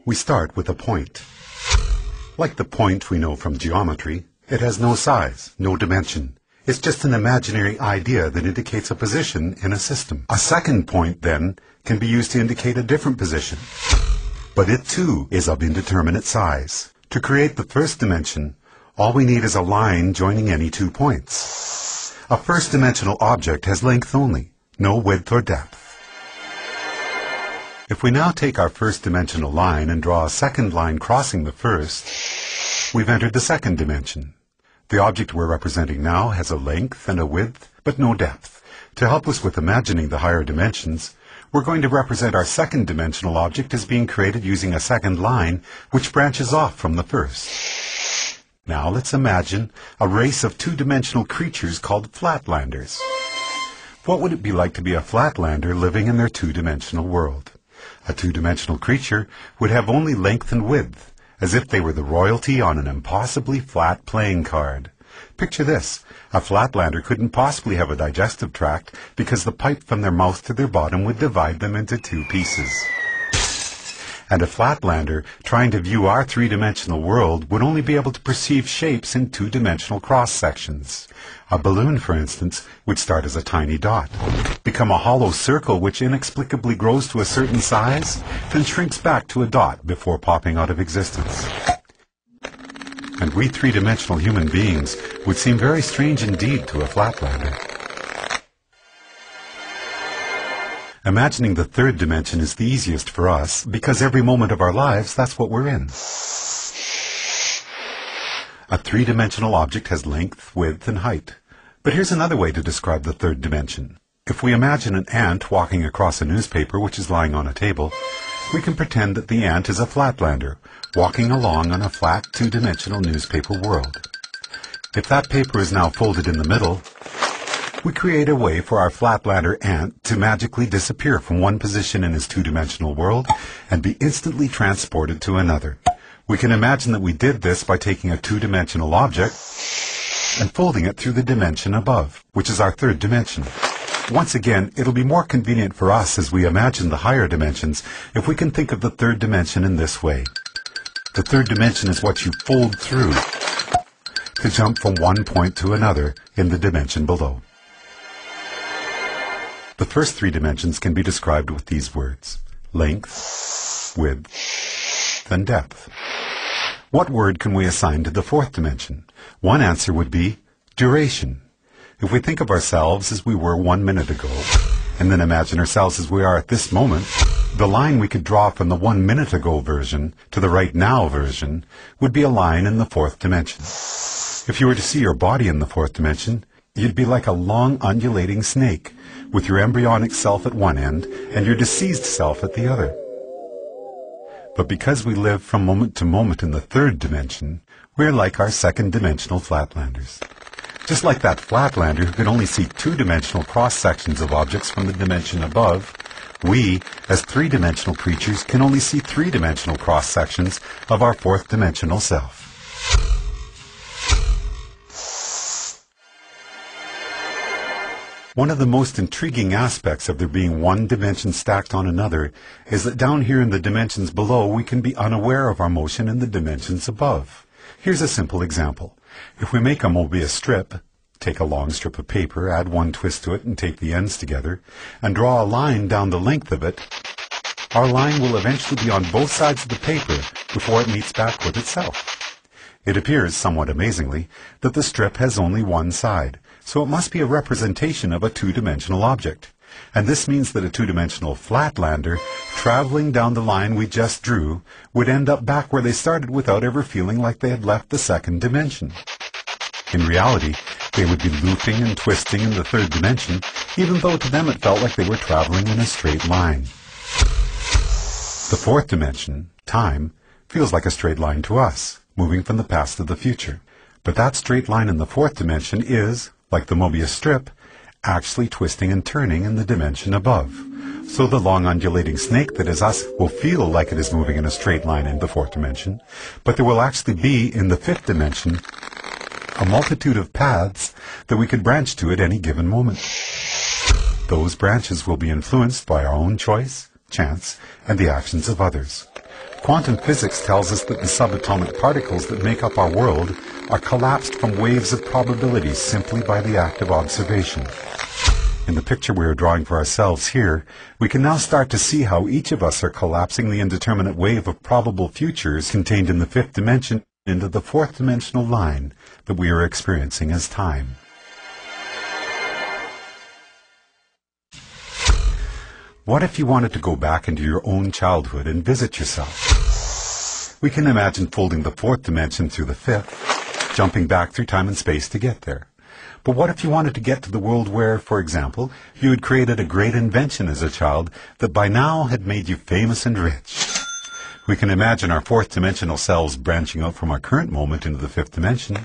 We start with a point. Like the point we know from geometry, it has no size, no dimension. It's just an imaginary idea that indicates a position in a system. A second point, then, can be used to indicate a different position. But it, too, is of indeterminate size. To create the first dimension, all we need is a line joining any 2 points. A first-dimensional object has length only, no width or depth. If we now take our first-dimensional line and draw a second line crossing the first, we've entered the second dimension. The object we're representing now has a length and a width, but no depth. To help us with imagining the higher dimensions, we're going to represent our second-dimensional object as being created using a second line which branches off from the first. Now let's imagine a race of two-dimensional creatures called flatlanders. What would it be like to be a flatlander living in their two-dimensional world? A two-dimensional creature would have only length and width, as if they were the royalty on an impossibly flat playing card. Picture this. A flatlander couldn't possibly have a digestive tract because the pipe from their mouth to their bottom would divide them into 2 pieces. And a flatlander trying to view our three-dimensional world would only be able to perceive shapes in two-dimensional cross-sections. A balloon, for instance, would start as a tiny dot, become a hollow circle which inexplicably grows to a certain size, then shrinks back to a dot before popping out of existence. And we three-dimensional human beings would seem very strange indeed to a flatlander. Imagining the third dimension is the easiest for us because every moment of our lives, that's what we're in. A three-dimensional object has length, width, and height. But here's another way to describe the third dimension. If we imagine an ant walking across a newspaper which is lying on a table, we can pretend that the ant is a flatlander, walking along on a flat two-dimensional newspaper world. If that paper is now folded in the middle, we create a way for our flatlander ant to magically disappear from one position in his two-dimensional world and be instantly transported to another. We can imagine that we did this by taking a two-dimensional object and folding it through the dimension above, which is our third dimension. Once again, it'll be more convenient for us as we imagine the higher dimensions if we can think of the third dimension in this way. The third dimension is what you fold through to jump from one point to another in the dimension below. The first 3 dimensions can be described with these words: length, width, and depth. What word can we assign to the fourth dimension? One answer would be duration. If we think of ourselves as we were 1 minute ago, and then imagine ourselves as we are at this moment, the line we could draw from the 1 minute ago version to the right now version would be a line in the fourth dimension. If you were to see your body in the fourth dimension, you'd be like a long undulating snake, with your embryonic self at one end and your deceased self at the other. But because we live from moment to moment in the third dimension, we're like our second-dimensional flatlanders. Just like that flatlander who can only see two-dimensional cross-sections of objects from the dimension above, we, as three-dimensional creatures, can only see three-dimensional cross-sections of our fourth-dimensional self. One of the most intriguing aspects of there being one dimension stacked on another is that down here in the dimensions below we can be unaware of our motion in the dimensions above. Here's a simple example. If we make a Mobius strip, take a long strip of paper, add one twist to it and tape the ends together, and draw a line down the length of it, our line will eventually be on both sides of the paper before it meets back with itself. It appears, somewhat amazingly, that the strip has only one side, so it must be a representation of a two-dimensional object. And this means that a two-dimensional flatlander, traveling down the line we just drew, would end up back where they started without ever feeling like they had left the second dimension. In reality, they would be looping and twisting in the third dimension, even though to them it felt like they were traveling in a straight line. The fourth dimension, time, feels like a straight line to us, moving from the past to the future. But that straight line in the fourth dimension is, like the Mobius strip, actually twisting and turning in the dimension above. So the long undulating snake that is us will feel like it is moving in a straight line in the fourth dimension, but there will actually be, in the fifth dimension, a multitude of paths that we could branch to at any given moment. Those branches will be influenced by our own choice, chance, and the actions of others. Quantum physics tells us that the subatomic particles that make up our world are collapsed from waves of probabilities simply by the act of observation. In the picture we are drawing for ourselves here, we can now start to see how each of us are collapsing the indeterminate wave of probable futures contained in the fifth dimension into the fourth dimensional line that we are experiencing as time. What if you wanted to go back into your own childhood and visit yourself? We can imagine folding the fourth dimension through the fifth, jumping back through time and space to get there. But what if you wanted to get to the world where, for example, you had created a great invention as a child that by now had made you famous and rich? We can imagine our fourth dimensional selves branching out from our current moment into the fifth dimension.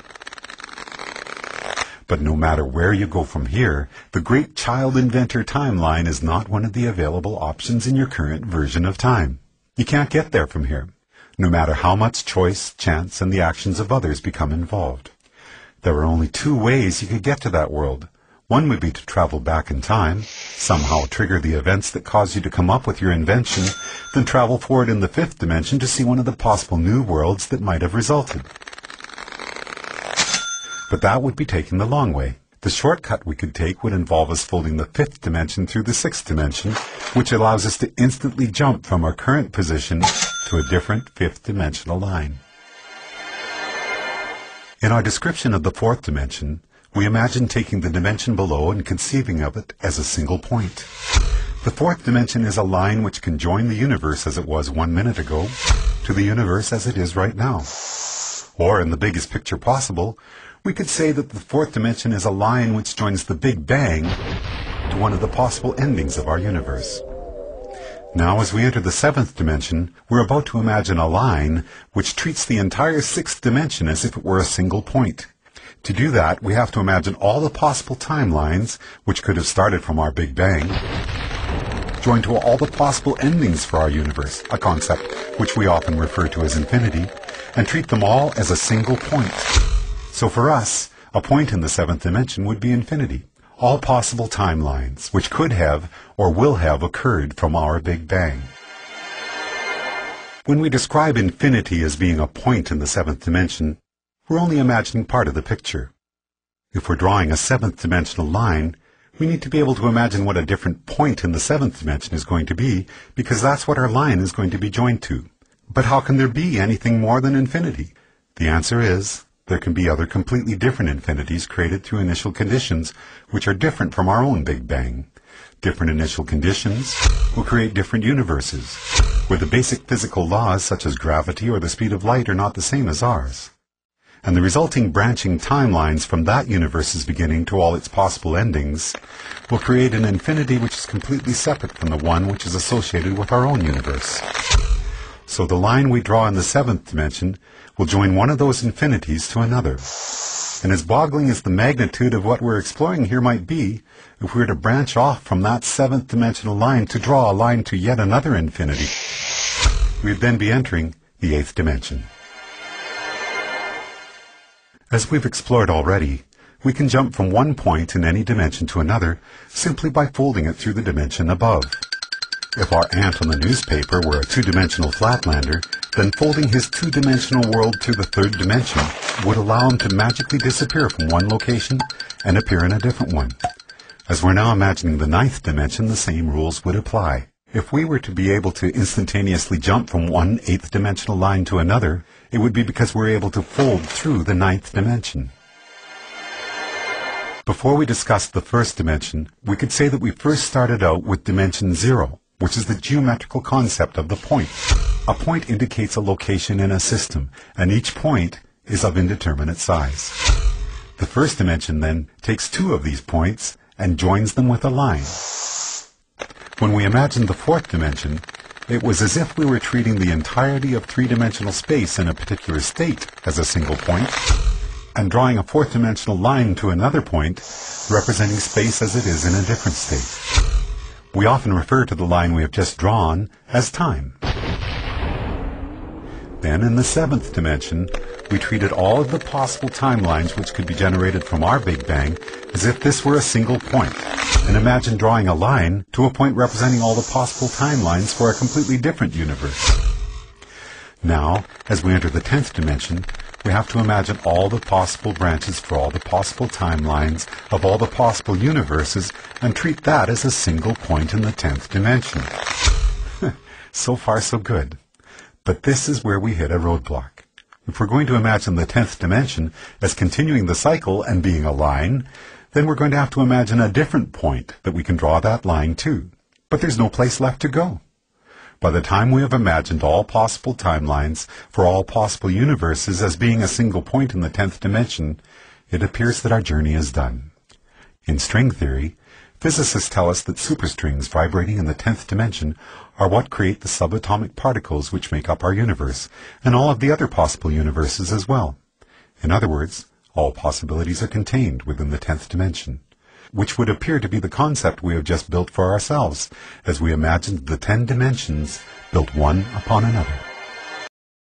But no matter where you go from here, the great child inventor timeline is not one of the available options in your current version of time. You can't get there from here, no matter how much choice, chance, and the actions of others become involved. There are only two ways you could get to that world. One would be to travel back in time, somehow trigger the events that caused you to come up with your invention, then travel forward in the fifth dimension to see one of the possible new worlds that might have resulted. But that would be taking the long way. The shortcut we could take would involve us folding the fifth dimension through the sixth dimension, which allows us to instantly jump from our current position to a different fifth dimensional line. In our description of the fourth dimension, we imagine taking the dimension below and conceiving of it as a single point. The fourth dimension is a line which can join the universe as it was 1 minute ago to the universe as it is right now. Or, in the biggest picture possible, we could say that the fourth dimension is a line which joins the Big Bang to one of the possible endings of our universe. Now, as we enter the seventh dimension, we're about to imagine a line which treats the entire sixth dimension as if it were a single point. To do that, we have to imagine all the possible timelines, which could have started from our Big Bang, joined to all the possible endings for our universe, a concept which we often refer to as infinity, and treat them all as a single point. So for us, a point in the seventh dimension would be infinity. All possible timelines, which could have or will have occurred from our Big Bang. When we describe infinity as being a point in the seventh dimension, we're only imagining part of the picture. If we're drawing a seventh dimensional line, we need to be able to imagine what a different point in the seventh dimension is going to be, because that's what our line is going to be joined to. But how can there be anything more than infinity? The answer is, there can be other completely different infinities created through initial conditions which are different from our own Big Bang. Different initial conditions will create different universes, where the basic physical laws such as gravity or the speed of light are not the same as ours. And the resulting branching timelines from that universe's beginning to all its possible endings will create an infinity which is completely separate from the one which is associated with our own universe. So the line we draw in the seventh dimension will join one of those infinities to another. And as boggling as the magnitude of what we're exploring here might be, if we were to branch off from that seventh dimensional line to draw a line to yet another infinity, we'd then be entering the eighth dimension. As we've explored already, we can jump from one point in any dimension to another simply by folding it through the dimension above. If our ant on the newspaper were a two-dimensional flatlander, then folding his two-dimensional world to the third dimension would allow him to magically disappear from one location and appear in a different one. As we're now imagining the ninth dimension, the same rules would apply. If we were to be able to instantaneously jump from one eighth-dimensional line to another, it would be because we're able to fold through the ninth dimension. Before we discuss the first dimension, we could say that we first started out with dimension 0, which is the geometrical concept of the point. A point indicates a location in a system, and each point is of indeterminate size. The first dimension then takes two of these points and joins them with a line. When we imagined the fourth dimension, it was as if we were treating the entirety of three-dimensional space in a particular state as a single point, and drawing a fourth-dimensional line to another point, representing space as it is in a different state. We often refer to the line we have just drawn as time. Then, in the seventh dimension, we treated all of the possible timelines which could be generated from our Big Bang as if this were a single point, and imagined drawing a line to a point representing all the possible timelines for a completely different universe. Now, as we enter the 10th dimension, we have to imagine all the possible branches for all the possible timelines of all the possible universes and treat that as a single point in the 10th dimension. So far, so good. But this is where we hit a roadblock. If we're going to imagine the 10th dimension as continuing the cycle and being a line, then we're going to have to imagine a different point that we can draw that line to. But there's no place left to go. By the time we have imagined all possible timelines for all possible universes as being a single point in the 10th dimension, it appears that our journey is done. In string theory, physicists tell us that superstrings vibrating in the 10th dimension are what create the subatomic particles which make up our universe, and all of the other possible universes as well. In other words, all possibilities are contained within the 10th dimension, which would appear to be the concept we have just built for ourselves, as we imagined the 10 dimensions built one upon another.